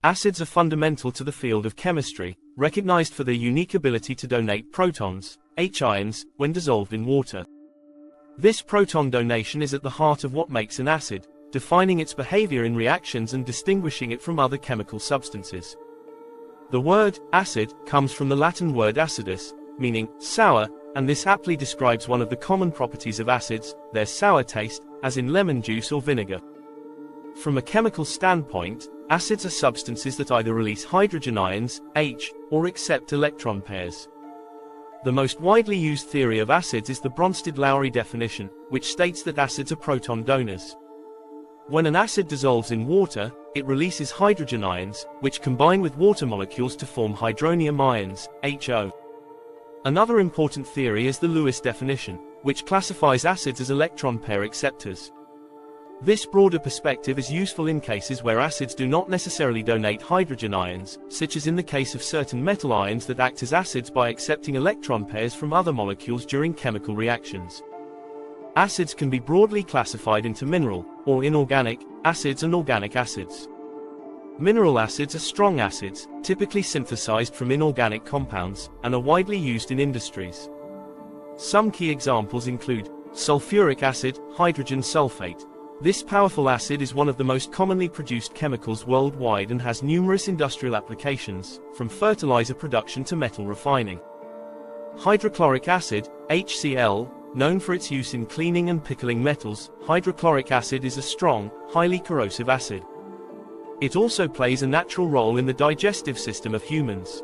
Acids are fundamental to the field of chemistry, recognized for their unique ability to donate protons, H-ions, when dissolved in water. This proton donation is at the heart of what makes an acid, defining its behavior in reactions and distinguishing it from other chemical substances. The word acid comes from the Latin word acidus, meaning sour, and this aptly describes one of the common properties of acids, their sour taste, as in lemon juice or vinegar. From a chemical standpoint, acids are substances that either release hydrogen ions, H, or accept electron pairs. The most widely used theory of acids is the Bronsted-Lowry definition, which states that acids are proton donors. When an acid dissolves in water, it releases hydrogen ions, which combine with water molecules to form hydronium ions, HO. Another important theory is the Lewis definition, which classifies acids as electron pair acceptors. This broader perspective is useful in cases where acids do not necessarily donate hydrogen ions, such as in the case of certain metal ions that act as acids by accepting electron pairs from other molecules during chemical reactions. Acids can be broadly classified into mineral, or inorganic, acids and organic acids. Mineral acids are strong acids, typically synthesized from inorganic compounds, and are widely used in industries. Some key examples include sulfuric acid, hydrogen sulfate. This powerful acid is one of the most commonly produced chemicals worldwide and has numerous industrial applications, from fertilizer production to metal refining. Hydrochloric acid, HCl, known for its use in cleaning and pickling metals, hydrochloric acid is a strong, highly corrosive acid. It also plays a natural role in the digestive system of humans.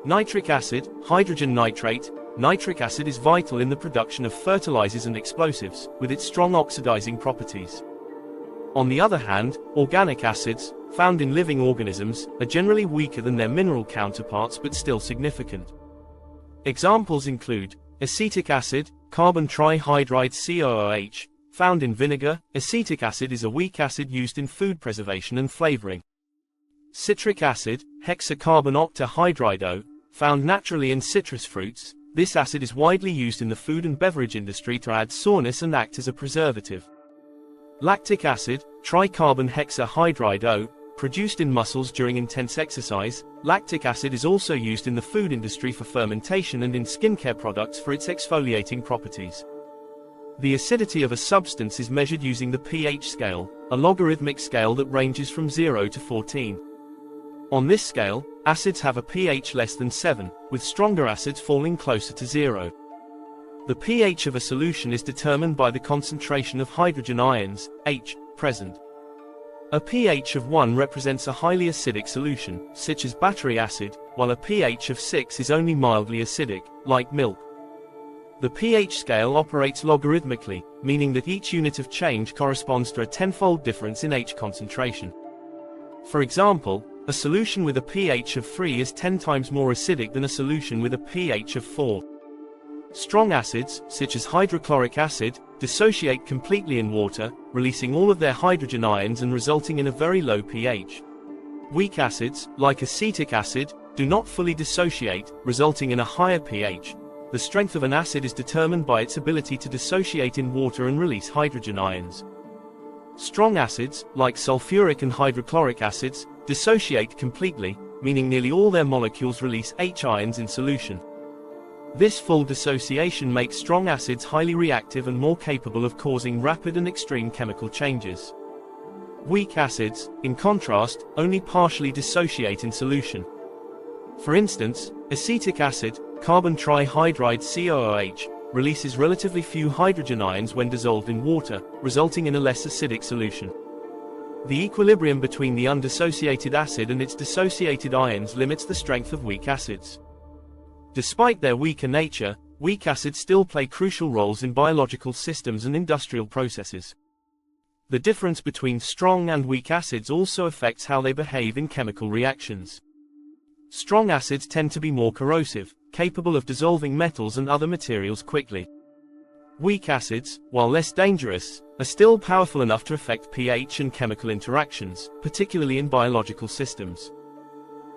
Nitric acid, hydrogen nitrate. Nitric acid is vital in the production of fertilizers and explosives, with its strong oxidizing properties. On the other hand, organic acids, found in living organisms, are generally weaker than their mineral counterparts but still significant. Examples include acetic acid, carbon trihydride COOH, found in vinegar. Acetic acid is a weak acid used in food preservation and flavoring. Citric acid, hexacarbon octahydride O, found naturally in citrus fruits. This acid is widely used in the food and beverage industry to add sourness and act as a preservative. Lactic acid, tricarbon hexahydride O, produced in muscles during intense exercise. Lactic acid is also used in the food industry for fermentation and in skincare products for its exfoliating properties. The acidity of a substance is measured using the pH scale, a logarithmic scale that ranges from 0 to 14. On this scale, acids have a pH less than 7, with stronger acids falling closer to 0. The pH of a solution is determined by the concentration of hydrogen ions, H, present. A pH of 1 represents a highly acidic solution, such as battery acid, while a pH of 6 is only mildly acidic, like milk. The pH scale operates logarithmically, meaning that each unit of change corresponds to a tenfold difference in H concentration. For example, a solution with a pH of 3 is 10 times more acidic than a solution with a pH of 4. Strong acids, such as hydrochloric acid, dissociate completely in water, releasing all of their hydrogen ions and resulting in a very low pH. Weak acids, like acetic acid, do not fully dissociate, resulting in a higher pH. The strength of an acid is determined by its ability to dissociate in water and release hydrogen ions. Strong acids, like sulfuric and hydrochloric acids, dissociate completely, meaning nearly all their molecules release H ions in solution. This full dissociation makes strong acids highly reactive and more capable of causing rapid and extreme chemical changes. Weak acids, in contrast, only partially dissociate in solution. For instance, acetic acid, carbon trihydride COOH, releases relatively few hydrogen ions when dissolved in water, resulting in a less acidic solution. The equilibrium between the undissociated acid and its dissociated ions limits the strength of weak acids. Despite their weaker nature, weak acids still play crucial roles in biological systems and industrial processes. The difference between strong and weak acids also affects how they behave in chemical reactions. Strong acids tend to be more corrosive, capable of dissolving metals and other materials quickly. Weak acids, while less dangerous, are still powerful enough to affect pH and chemical interactions, particularly in biological systems.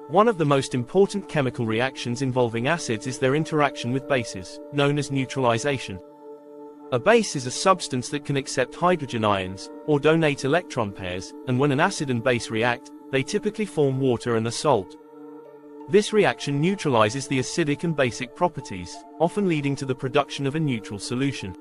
One of the most important chemical reactions involving acids is their interaction with bases, known as neutralization. A base is a substance that can accept hydrogen ions, or donate electron pairs, and when an acid and base react, they typically form water and a salt. This reaction neutralizes the acidic and basic properties, often leading to the production of a neutral solution.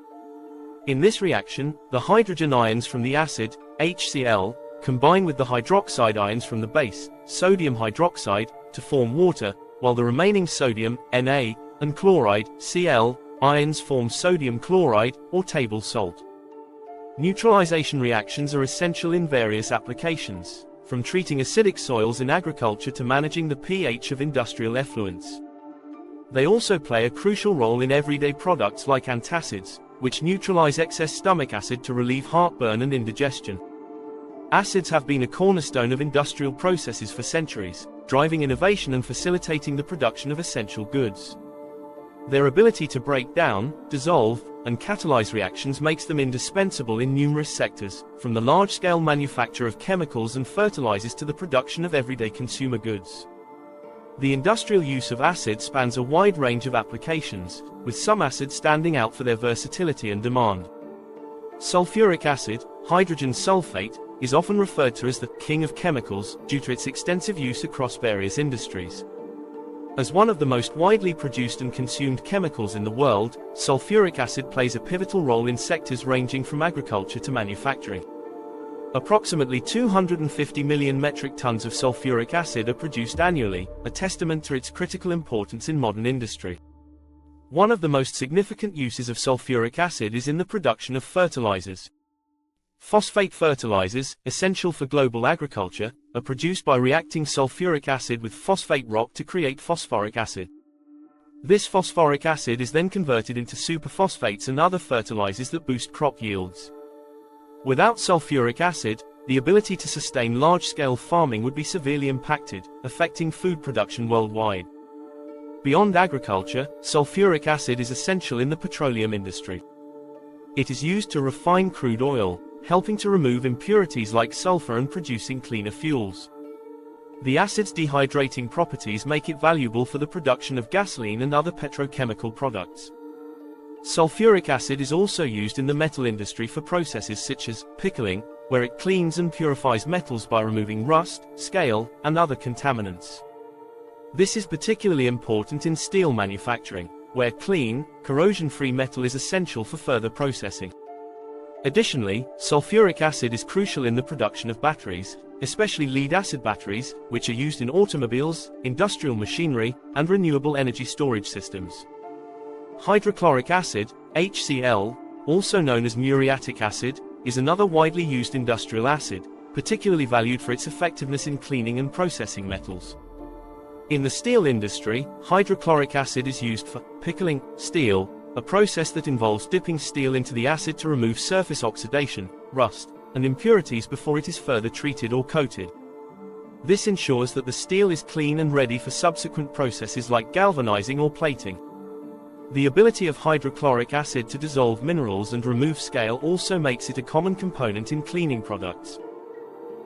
In this reaction, the hydrogen ions from the acid, HCl, combine with the hydroxide ions from the base, sodium hydroxide, to form water, while the remaining sodium, Na, and chloride, Cl, ions form sodium chloride, or table salt. Neutralization reactions are essential in various applications, from treating acidic soils in agriculture to managing the pH of industrial effluents. They also play a crucial role in everyday products like antacids, which neutralize excess stomach acid to relieve heartburn and indigestion. Acids have been a cornerstone of industrial processes for centuries, driving innovation and facilitating the production of essential goods. Their ability to break down, dissolve, and catalyze reactions makes them indispensable in numerous sectors, from the large-scale manufacture of chemicals and fertilizers to the production of everyday consumer goods. The industrial use of acid spans a wide range of applications, with some acids standing out for their versatility and demand. Sulfuric acid, hydrogen sulfate, is often referred to as the king of chemicals due to its extensive use across various industries. As one of the most widely produced and consumed chemicals in the world, sulfuric acid plays a pivotal role in sectors ranging from agriculture to manufacturing. Approximately 250 million metric tons of sulfuric acid are produced annually, a testament to its critical importance in modern industry. One of the most significant uses of sulfuric acid is in the production of fertilizers. Phosphate fertilizers, essential for global agriculture, are produced by reacting sulfuric acid with phosphate rock to create phosphoric acid. This phosphoric acid is then converted into superphosphates and other fertilizers that boost crop yields. Without sulfuric acid, the ability to sustain large-scale farming would be severely impacted, affecting food production worldwide. Beyond agriculture, sulfuric acid is essential in the petroleum industry. It is used to refine crude oil, helping to remove impurities like sulfur and producing cleaner fuels. The acid's dehydrating properties make it valuable for the production of gasoline and other petrochemical products. Sulfuric acid is also used in the metal industry for processes such as pickling, where it cleans and purifies metals by removing rust, scale, and other contaminants. This is particularly important in steel manufacturing, where clean, corrosion-free metal is essential for further processing. Additionally, sulfuric acid is crucial in the production of batteries, especially lead-acid batteries, which are used in automobiles, industrial machinery, and renewable energy storage systems. Hydrochloric acid, HCl, also known as muriatic acid, is another widely used industrial acid, particularly valued for its effectiveness in cleaning and processing metals. In the steel industry, hydrochloric acid is used for pickling steel, a process that involves dipping steel into the acid to remove surface oxidation, rust, and impurities before it is further treated or coated. This ensures that the steel is clean and ready for subsequent processes like galvanizing or plating. The ability of hydrochloric acid to dissolve minerals and remove scale also makes it a common component in cleaning products.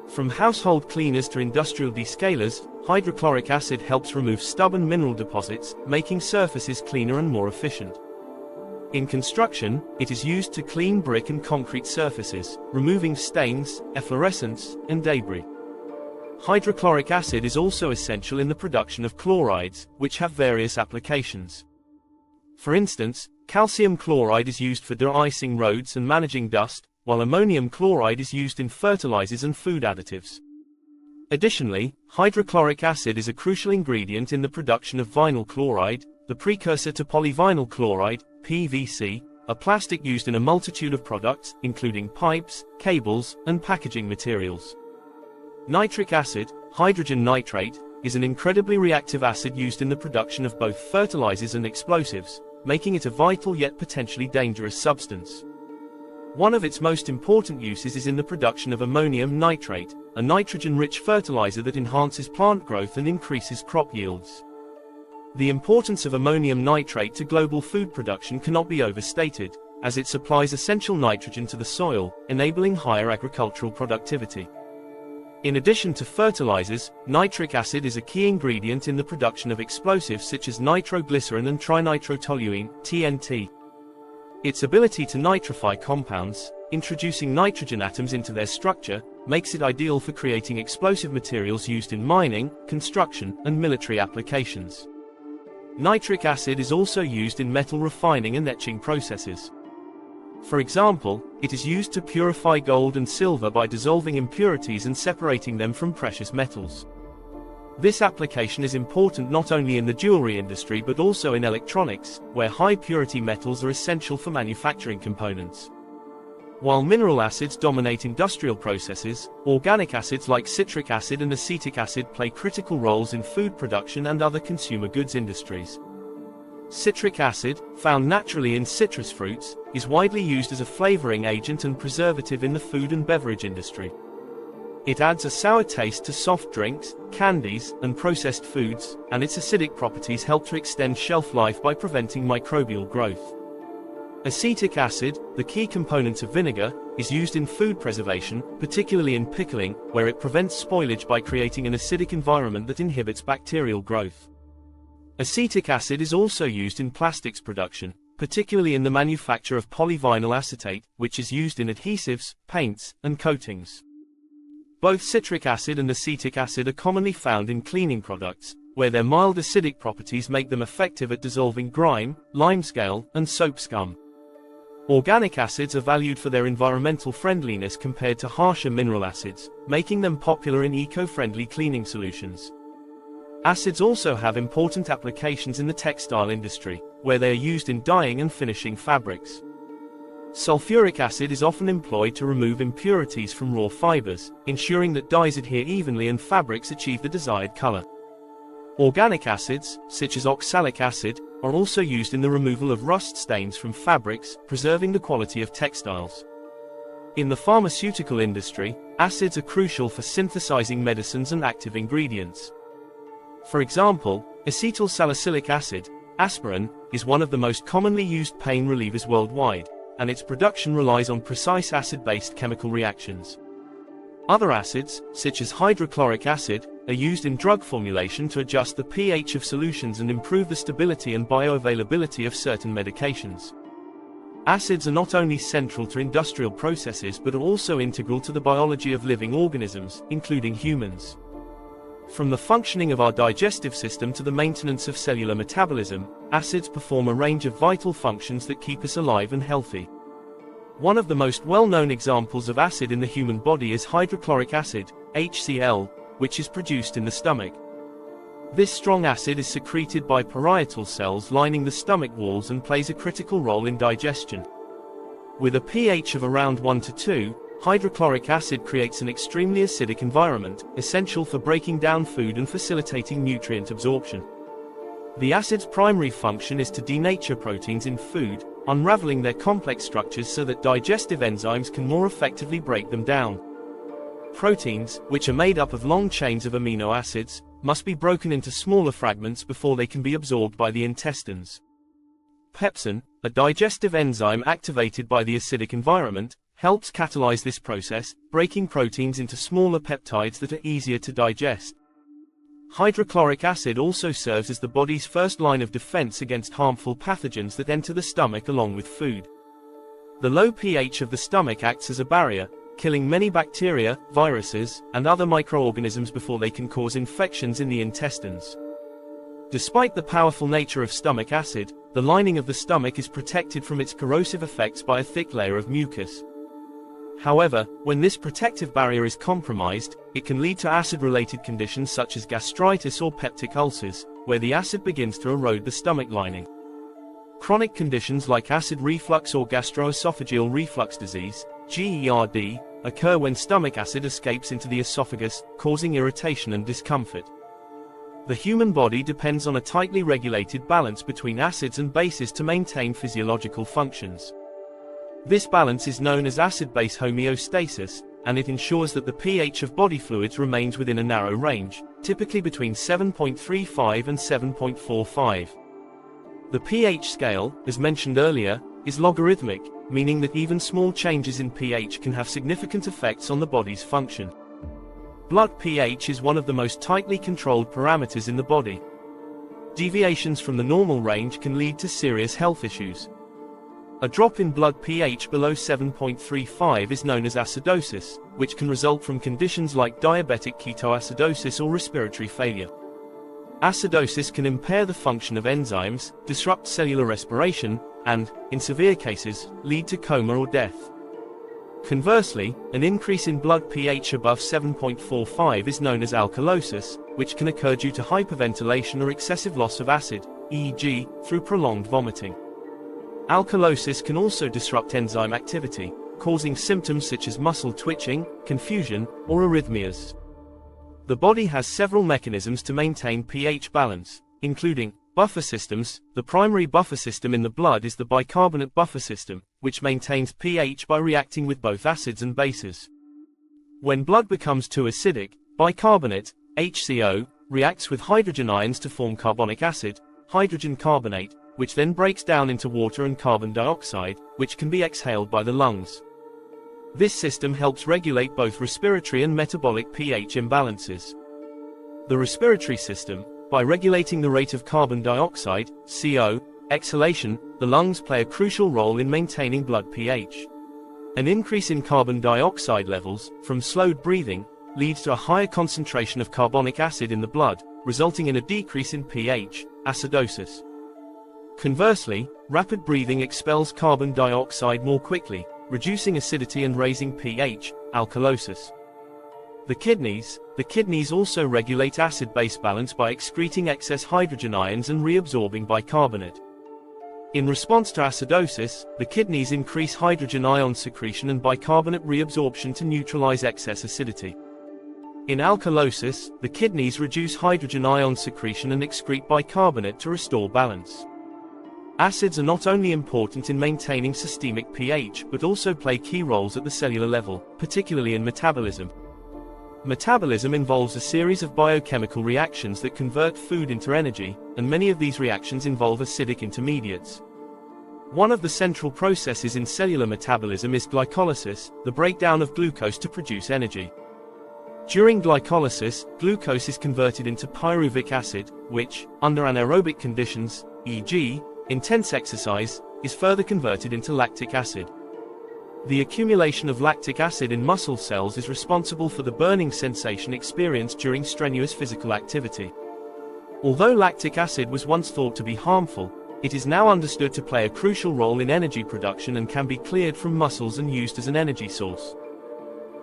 From household cleaners to industrial descalers, hydrochloric acid helps remove stubborn mineral deposits, making surfaces cleaner and more efficient. In construction, it is used to clean brick and concrete surfaces, removing stains, efflorescence, and debris. Hydrochloric acid is also essential in the production of chlorides, which have various applications. For instance, calcium chloride is used for de-icing roads and managing dust, while ammonium chloride is used in fertilizers and food additives. Additionally, hydrochloric acid is a crucial ingredient in the production of vinyl chloride, the precursor to polyvinyl chloride, PVC, a plastic used in a multitude of products, including pipes, cables, and packaging materials. Nitric acid, hydrogen nitrate, is an incredibly reactive acid used in the production of both fertilizers and explosives, making it a vital yet potentially dangerous substance. One of its most important uses is in the production of ammonium nitrate, a nitrogen-rich fertilizer that enhances plant growth and increases crop yields. The importance of ammonium nitrate to global food production cannot be overstated, as it supplies essential nitrogen to the soil, enabling higher agricultural productivity. In addition to fertilizers, nitric acid is a key ingredient in the production of explosives such as nitroglycerin and trinitrotoluene, TNT. Its ability to nitrify compounds, introducing nitrogen atoms into their structure, makes it ideal for creating explosive materials used in mining, construction, and military applications. Nitric acid is also used in metal refining and etching processes. For example, it is used to purify gold and silver by dissolving impurities and separating them from precious metals. This application is important not only in the jewelry industry but also in electronics, where high-purity metals are essential for manufacturing components. While mineral acids dominate industrial processes, organic acids like citric acid and acetic acid play critical roles in food production and other consumer goods industries. Citric acid, found naturally in citrus fruits, is widely used as a flavoring agent and preservative in the food and beverage industry. It adds a sour taste to soft drinks, candies, and processed foods, and its acidic properties help to extend shelf life by preventing microbial growth. Acetic acid, the key component of vinegar, is used in food preservation, particularly in pickling, where it prevents spoilage by creating an acidic environment that inhibits bacterial growth. Acetic acid is also used in plastics production, particularly in the manufacture of polyvinyl acetate, which is used in adhesives, paints, and coatings. Both citric acid and acetic acid are commonly found in cleaning products, where their mild acidic properties make them effective at dissolving grime, limescale, and soap scum. Organic acids are valued for their environmental friendliness compared to harsher mineral acids, making them popular in eco-friendly cleaning solutions. Acids also have important applications in the textile industry, where they are used in dyeing and finishing fabrics. Sulfuric acid is often employed to remove impurities from raw fibers, ensuring that dyes adhere evenly and fabrics achieve the desired color. Organic acids, such as oxalic acid, are also used in the removal of rust stains from fabrics, preserving the quality of textiles. In the pharmaceutical industry, acids are crucial for synthesizing medicines and active ingredients. For example, acetylsalicylic acid, aspirin, is one of the most commonly used pain relievers worldwide, and its production relies on precise acid-based chemical reactions. Other acids, such as hydrochloric acid, are used in drug formulation to adjust the pH of solutions and improve the stability and bioavailability of certain medications. Acids are not only central to industrial processes but are also integral to the biology of living organisms, including humans. From the functioning of our digestive system to the maintenance of cellular metabolism, acids perform a range of vital functions that keep us alive and healthy. One of the most well-known examples of acid in the human body is hydrochloric acid, HCl, which is produced in the stomach. This strong acid is secreted by parietal cells lining the stomach walls and plays a critical role in digestion. With a pH of around 1 to 2, hydrochloric acid creates an extremely acidic environment, essential for breaking down food and facilitating nutrient absorption. The acid's primary function is to denature proteins in food, unraveling their complex structures so that digestive enzymes can more effectively break them down. Proteins, which are made up of long chains of amino acids, must be broken into smaller fragments before they can be absorbed by the intestines. Pepsin, a digestive enzyme activated by the acidic environment, helps catalyze this process, breaking proteins into smaller peptides that are easier to digest. Hydrochloric acid also serves as the body's first line of defense against harmful pathogens that enter the stomach along with food. The low pH of the stomach acts as a barrier, killing many bacteria, viruses, and other microorganisms before they can cause infections in the intestines. Despite the powerful nature of stomach acid, the lining of the stomach is protected from its corrosive effects by a thick layer of mucus. However, when this protective barrier is compromised, it can lead to acid-related conditions such as gastritis or peptic ulcers, where the acid begins to erode the stomach lining. Chronic conditions like acid reflux or gastroesophageal reflux disease, GERD, occur when stomach acid escapes into the esophagus, causing irritation and discomfort. The human body depends on a tightly regulated balance between acids and bases to maintain physiological functions. This balance is known as acid-base homeostasis, and it ensures that the pH of body fluids remains within a narrow range, typically between 7.35 and 7.45. The pH scale, as mentioned earlier, is logarithmic, meaning that even small changes in pH can have significant effects on the body's function. Blood pH is one of the most tightly controlled parameters in the body. Deviations from the normal range can lead to serious health issues. A drop in blood pH below 7.35 is known as acidosis, which can result from conditions like diabetic ketoacidosis or respiratory failure. Acidosis can impair the function of enzymes, disrupt cellular respiration, and, in severe cases, lead to coma or death. Conversely, an increase in blood pH above 7.45 is known as alkalosis, which can occur due to hyperventilation or excessive loss of acid, e.g., through prolonged vomiting. Alkalosis can also disrupt enzyme activity, causing symptoms such as muscle twitching, confusion, or arrhythmias. The body has several mechanisms to maintain pH balance, including buffer systems. The primary buffer system in the blood is the bicarbonate buffer system, which maintains pH by reacting with both acids and bases. When blood becomes too acidic, bicarbonate, HCO, reacts with hydrogen ions to form carbonic acid, hydrogen carbonate, which then breaks down into water and carbon dioxide, which can be exhaled by the lungs. This system helps regulate both respiratory and metabolic pH imbalances. The respiratory system, by regulating the rate of carbon dioxide, CO, exhalation, the lungs play a crucial role in maintaining blood pH. An increase in carbon dioxide levels, from slowed breathing, leads to a higher concentration of carbonic acid in the blood, resulting in a decrease in pH, acidosis. Conversely, rapid breathing expels carbon dioxide more quickly, reducing acidity and raising pH, alkalosis. The kidneys also regulate acid-base balance by excreting excess hydrogen ions and reabsorbing bicarbonate. In response to acidosis, the kidneys increase hydrogen ion secretion and bicarbonate reabsorption to neutralize excess acidity. In alkalosis, the kidneys reduce hydrogen ion secretion and excrete bicarbonate to restore balance. Acids are not only important in maintaining systemic pH but also play key roles at the cellular level, particularly in metabolism. Metabolism involves a series of biochemical reactions that convert food into energy, and many of these reactions involve acidic intermediates. One of the central processes in cellular metabolism is glycolysis, the breakdown of glucose to produce energy. During glycolysis, glucose is converted into pyruvic acid, which, under anaerobic conditions, e.g., intense exercise, is further converted into lactic acid. The accumulation of lactic acid in muscle cells is responsible for the burning sensation experienced during strenuous physical activity. Although lactic acid was once thought to be harmful, it is now understood to play a crucial role in energy production and can be cleared from muscles and used as an energy source.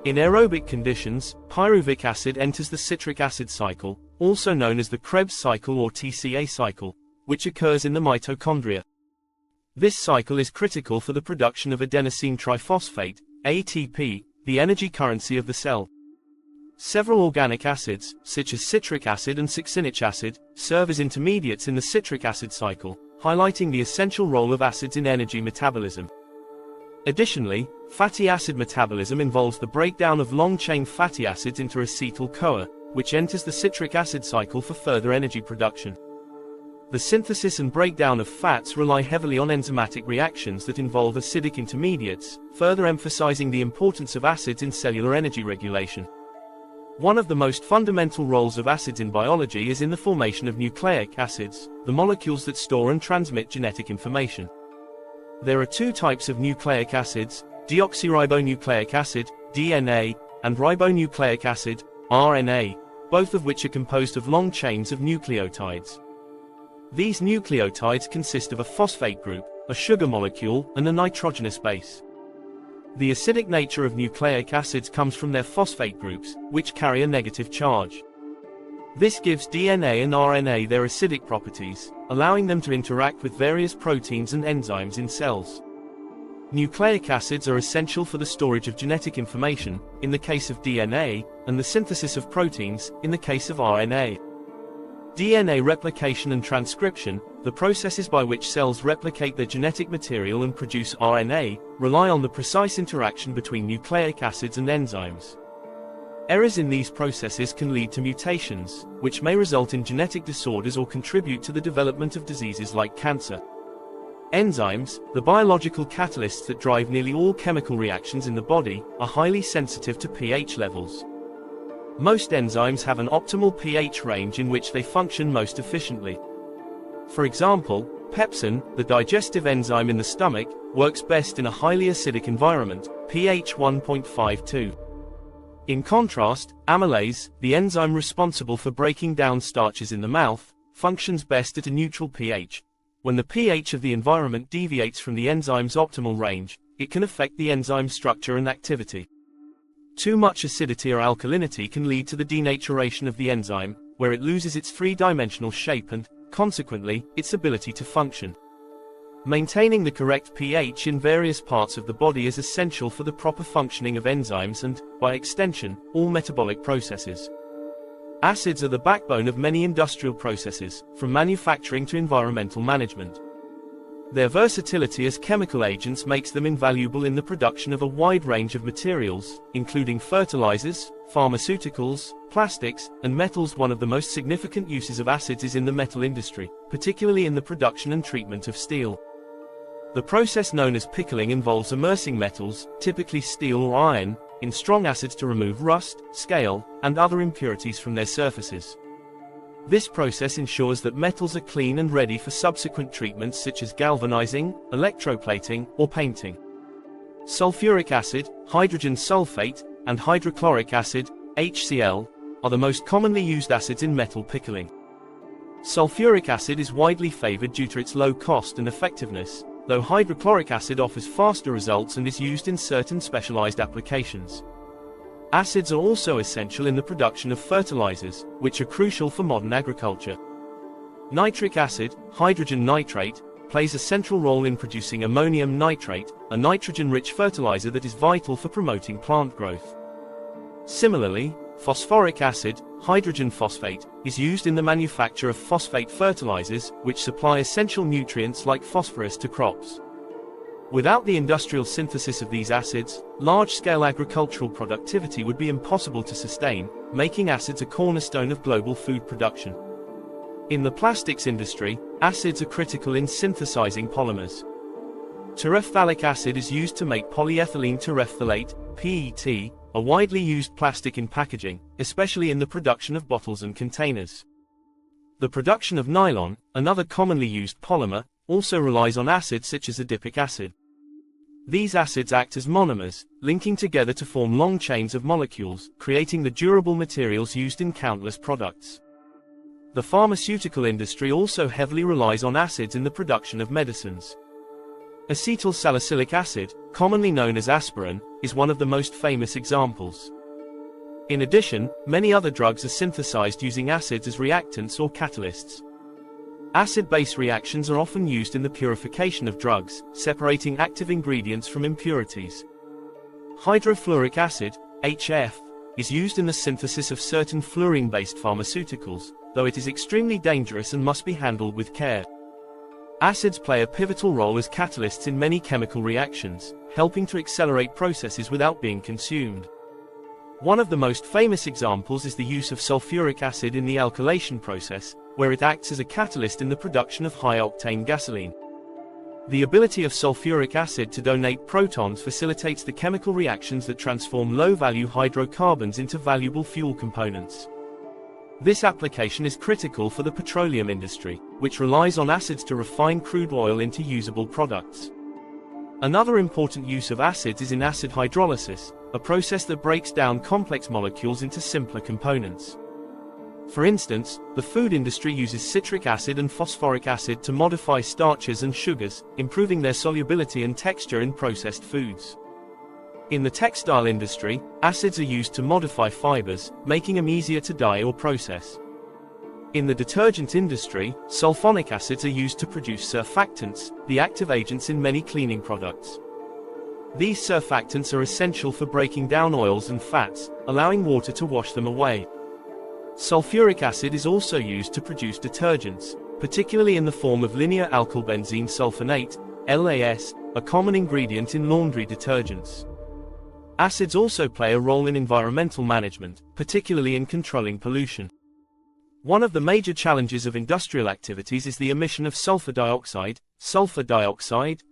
In aerobic conditions, pyruvic acid enters the citric acid cycle, also known as the Krebs cycle or TCA cycle, which occurs in the mitochondria. This cycle is critical for the production of adenosine triphosphate, ATP, the energy currency of the cell. Several organic acids, such as citric acid and succinic acid, serve as intermediates in the citric acid cycle, highlighting the essential role of acids in energy metabolism. Additionally, fatty acid metabolism involves the breakdown of long-chain fatty acids into acetyl-CoA, which enters the citric acid cycle for further energy production. The synthesis and breakdown of fats rely heavily on enzymatic reactions that involve acidic intermediates, further emphasizing the importance of acids in cellular energy regulation. One of the most fundamental roles of acids in biology is in the formation of nucleic acids, the molecules that store and transmit genetic information. There are two types of nucleic acids, deoxyribonucleic acid, DNA, and ribonucleic acid, RNA, both of which are composed of long chains of nucleotides. These nucleotides consist of a phosphate group, a sugar molecule, and a nitrogenous base. The acidic nature of nucleic acids comes from their phosphate groups, which carry a negative charge. This gives DNA and RNA their acidic properties, allowing them to interact with various proteins and enzymes in cells. Nucleic acids are essential for the storage of genetic information, in the case of DNA, and the synthesis of proteins, in the case of RNA. DNA replication and transcription, the processes by which cells replicate their genetic material and produce RNA, rely on the precise interaction between nucleic acids and enzymes. Errors in these processes can lead to mutations, which may result in genetic disorders or contribute to the development of diseases like cancer. Enzymes, the biological catalysts that drive nearly all chemical reactions in the body, are highly sensitive to pH levels. Most enzymes have an optimal pH range in which they function most efficiently. For example, Pepsin, the digestive enzyme in the stomach, works best in a highly acidic environment, pH 1.52. In contrast, amylase, the enzyme responsible for breaking down starches in the mouth, functions best at a neutral pH. When the pH of the environment deviates from the enzyme's optimal range, it can affect the enzyme's structure and activity. Too much acidity or alkalinity can lead to the denaturation of the enzyme, where it loses its three-dimensional shape and, consequently, its ability to function. Maintaining the correct pH in various parts of the body is essential for the proper functioning of enzymes and, by extension, all metabolic processes. Acids are the backbone of many industrial processes, from manufacturing to environmental management. Their versatility as chemical agents makes them invaluable in the production of a wide range of materials, including fertilizers, pharmaceuticals, plastics, and metals. One of the most significant uses of acids is in the metal industry, particularly in the production and treatment of steel. The process known as pickling involves immersing metals, typically steel or iron, in strong acids to remove rust, scale, and other impurities from their surfaces. This process ensures that metals are clean and ready for subsequent treatments such as galvanizing, electroplating, or painting. Sulfuric acid, hydrogen sulfate, and hydrochloric acid, HCl, are the most commonly used acids in metal pickling. Sulfuric acid is widely favored due to its low cost and effectiveness, though hydrochloric acid offers faster results and is used in certain specialized applications. Acids are also essential in the production of fertilizers, which are crucial for modern agriculture. Nitric acid, hydrogen nitrate, plays a central role in producing ammonium nitrate, a nitrogen-rich fertilizer that is vital for promoting plant growth. Similarly, phosphoric acid, hydrogen phosphate, is used in the manufacture of phosphate fertilizers, which supply essential nutrients like phosphorus to crops. Without the industrial synthesis of these acids, large-scale agricultural productivity would be impossible to sustain, making acids a cornerstone of global food production. In the plastics industry, acids are critical in synthesizing polymers. Terephthalic acid is used to make polyethylene terephthalate, PET, a widely used plastic in packaging, especially in the production of bottles and containers. The production of nylon, another commonly used polymer, also relies on acids such as adipic acid. These acids act as monomers, linking together to form long chains of molecules, creating the durable materials used in countless products. The pharmaceutical industry also heavily relies on acids in the production of medicines. Acetyl salicylic acid, commonly known as aspirin, is one of the most famous examples. In addition, many other drugs are synthesized using acids as reactants or catalysts. Acid-base reactions are often used in the purification of drugs, separating active ingredients from impurities. Hydrofluoric acid, HF, is used in the synthesis of certain fluorine-based pharmaceuticals, though it is extremely dangerous and must be handled with care. Acids play a pivotal role as catalysts in many chemical reactions, helping to accelerate processes without being consumed. One of the most famous examples is the use of sulfuric acid in the alkylation process, where it acts as a catalyst in the production of high-octane gasoline. The ability of sulfuric acid to donate protons facilitates the chemical reactions that transform low-value hydrocarbons into valuable fuel components. This application is critical for the petroleum industry, which relies on acids to refine crude oil into usable products. Another important use of acids is in acid hydrolysis, a process that breaks down complex molecules into simpler components. For instance, the food industry uses citric acid and phosphoric acid to modify starches and sugars, improving their solubility and texture in processed foods. In the textile industry, acids are used to modify fibers, making them easier to dye or process. In the detergent industry, sulfonic acids are used to produce surfactants, the active agents in many cleaning products. These surfactants are essential for breaking down oils and fats, allowing water to wash them away. Sulfuric acid is also used to produce detergents, particularly in the form of linear alkylbenzene sulfonate, LAS, a common ingredient in laundry detergents. Acids also play a role in environmental management, particularly in controlling pollution. One of the major challenges of industrial activities is the emission of sulfur dioxide,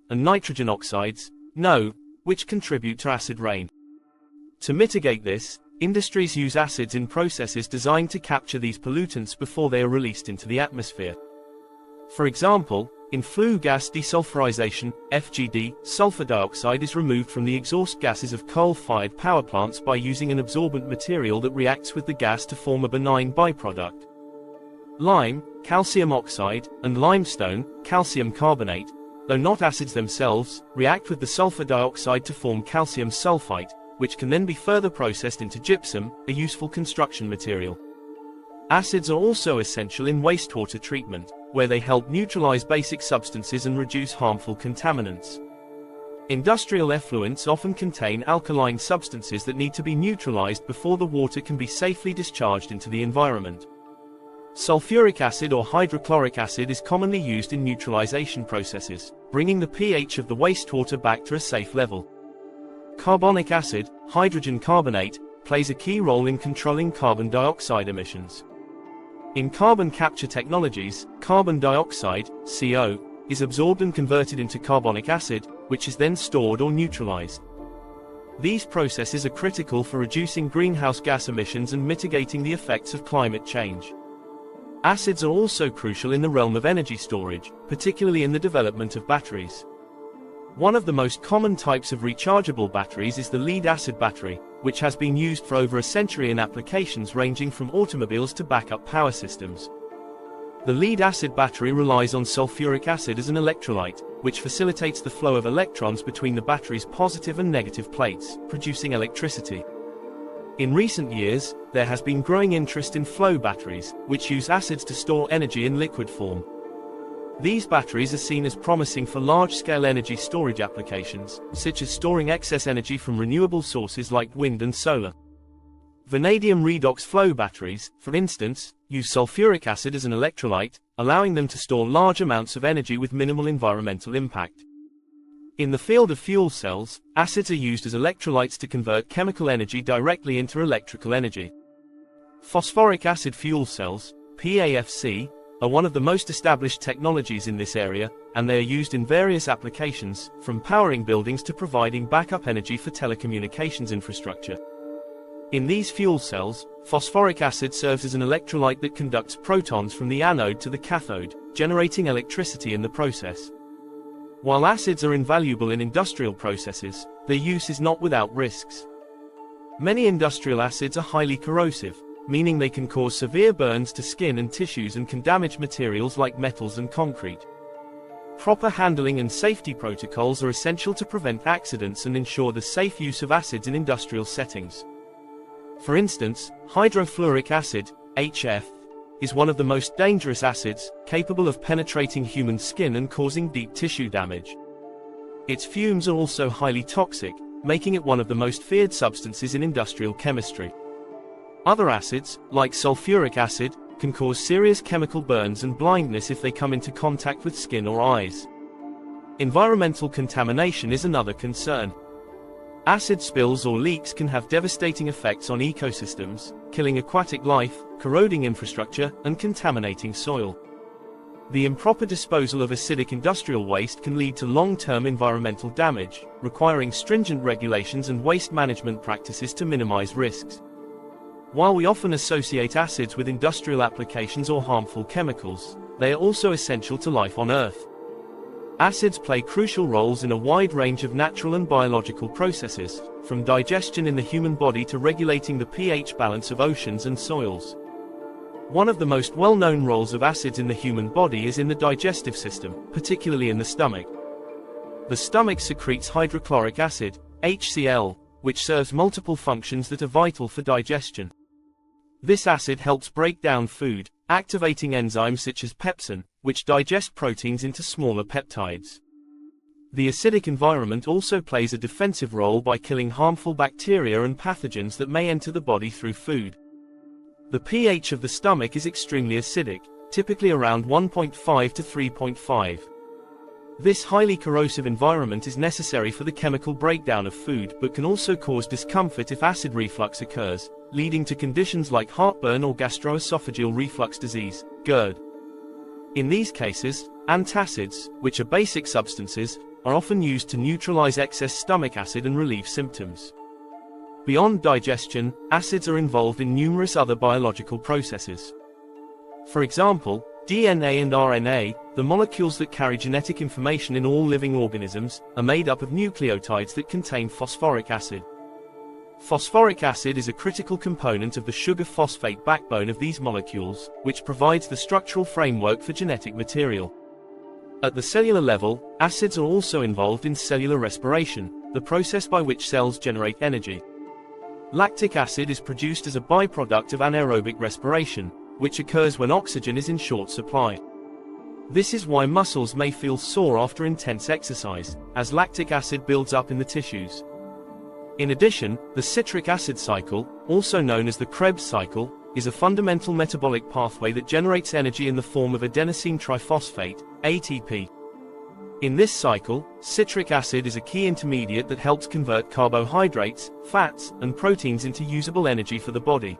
and nitrogen oxides, NO, which contribute to acid rain. To mitigate this, industries use acids in processes designed to capture these pollutants before they are released into the atmosphere. For example, In flue gas desulfurization, FGD, sulfur dioxide is removed from the exhaust gases of coal-fired power plants by using an absorbent material that reacts with the gas to form a benign byproduct. Lime, calcium oxide, and limestone, calcium carbonate, though not acids themselves, react with the sulfur dioxide to form calcium sulfite, which can then be further processed into gypsum, a useful construction material. Acids are also essential in wastewater treatment, where they help neutralize basic substances and reduce harmful contaminants. Industrial effluents often contain alkaline substances that need to be neutralized before the water can be safely discharged into the environment. Sulfuric acid or hydrochloric acid is commonly used in neutralization processes, bringing the pH of the wastewater back to a safe level. Carbonic acid, hydrogen carbonate, plays a key role in controlling carbon dioxide emissions. In carbon capture technologies, carbon dioxide, CO, is absorbed and converted into carbonic acid, which is then stored or neutralized. These processes are critical for reducing greenhouse gas emissions and mitigating the effects of climate change. Acids are also crucial in the realm of energy storage, particularly in the development of batteries. One of the most common types of rechargeable batteries is the lead-acid battery, which has been used for over a century in applications ranging from automobiles to backup power systems. The lead-acid battery relies on sulfuric acid as an electrolyte, which facilitates the flow of electrons between the battery's positive and negative plates, producing electricity. In recent years, there has been growing interest in flow batteries, which use acids to store energy in liquid form. These batteries are seen as promising for large-scale energy storage applications, such as storing excess energy from renewable sources like wind and solar. Vanadium redox flow batteries, for instance, use sulfuric acid as an electrolyte, allowing them to store large amounts of energy with minimal environmental impact. In the field of fuel cells, acids are used as electrolytes to convert chemical energy directly into electrical energy. Phosphoric acid fuel cells, PAFC, are one of the most established technologies in this area, and they are used in various applications, from powering buildings to providing backup energy for telecommunications infrastructure. In these fuel cells, phosphoric acid serves as an electrolyte that conducts protons from the anode to the cathode, generating electricity in the process. While acids are invaluable in industrial processes, their use is not without risks. Many industrial acids are highly corrosive, meaning they can cause severe burns to skin and tissues and can damage materials like metals and concrete. Proper handling and safety protocols are essential to prevent accidents and ensure the safe use of acids in industrial settings. For instance, hydrofluoric acid, HF, is one of the most dangerous acids, capable of penetrating human skin and causing deep tissue damage. Its fumes are also highly toxic, making it one of the most feared substances in industrial chemistry. Other acids, like sulfuric acid, can cause serious chemical burns and blindness if they come into contact with skin or eyes. Environmental contamination is another concern. Acid spills or leaks can have devastating effects on ecosystems, killing aquatic life, corroding infrastructure, and contaminating soil. The improper disposal of acidic industrial waste can lead to long-term environmental damage, requiring stringent regulations and waste management practices to minimize risks. While we often associate acids with industrial applications or harmful chemicals, they are also essential to life on Earth. Acids play crucial roles in a wide range of natural and biological processes, from digestion in the human body to regulating the pH balance of oceans and soils. One of the most well-known roles of acids in the human body is in the digestive system, particularly in the stomach. The stomach secretes hydrochloric acid, HCl, which serves multiple functions that are vital for digestion. This acid helps break down food, activating enzymes such as pepsin, which digest proteins into smaller peptides. The acidic environment also plays a defensive role by killing harmful bacteria and pathogens that may enter the body through food. The pH of the stomach is extremely acidic, typically around 1.5 to 3.5. This highly corrosive environment is necessary for the chemical breakdown of food but can also cause discomfort if acid reflux occurs, leading to conditions like heartburn or gastroesophageal reflux disease, GERD. In these cases, antacids, which are basic substances, are often used to neutralize excess stomach acid and relieve symptoms. Beyond digestion, acids are involved in numerous other biological processes. For example, DNA and RNA, The molecules that carry genetic information in all living organisms are made up of nucleotides that contain phosphoric acid. Phosphoric acid is a critical component of the sugar phosphate backbone of these molecules, which provides the structural framework for genetic material. At the cellular level, acids are also involved in cellular respiration, the process by which cells generate energy. Lactic acid is produced as a byproduct of anaerobic respiration, which occurs when oxygen is in short supply. This is why muscles may feel sore after intense exercise, as lactic acid builds up in the tissues. In addition, the citric acid cycle, also known as the Krebs cycle, is a fundamental metabolic pathway that generates energy in the form of adenosine triphosphate, ATP. In this cycle, citric acid is a key intermediate that helps convert carbohydrates, fats, and proteins into usable energy for the body.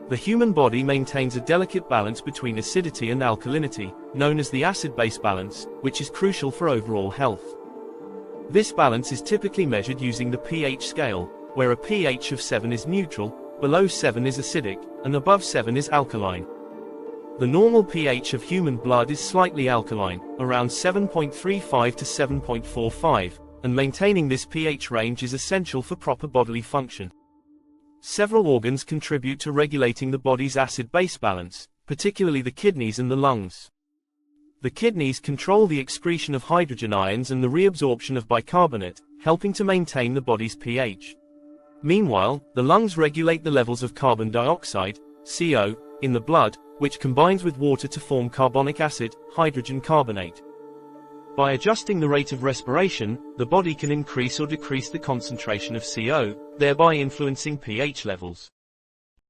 The human body maintains a delicate balance between acidity and alkalinity, known as the acid-base balance, which is crucial for overall health. This balance is typically measured using the pH scale, where a pH of 7 is neutral, below 7 is acidic, and above 7 is alkaline. The normal pH of human blood is slightly alkaline, around 7.35 to 7.45, and maintaining this pH range is essential for proper bodily function. Several organs contribute to regulating the body's acid-base balance, particularly the kidneys and the lungs. The kidneys control the excretion of hydrogen ions and the reabsorption of bicarbonate, helping to maintain the body's pH. Meanwhile, the lungs regulate the levels of carbon dioxide, CO, in the blood, which combines with water to form carbonic acid, hydrogen carbonate. By adjusting the rate of respiration, the body can increase or decrease the concentration of CO, thereby influencing pH levels.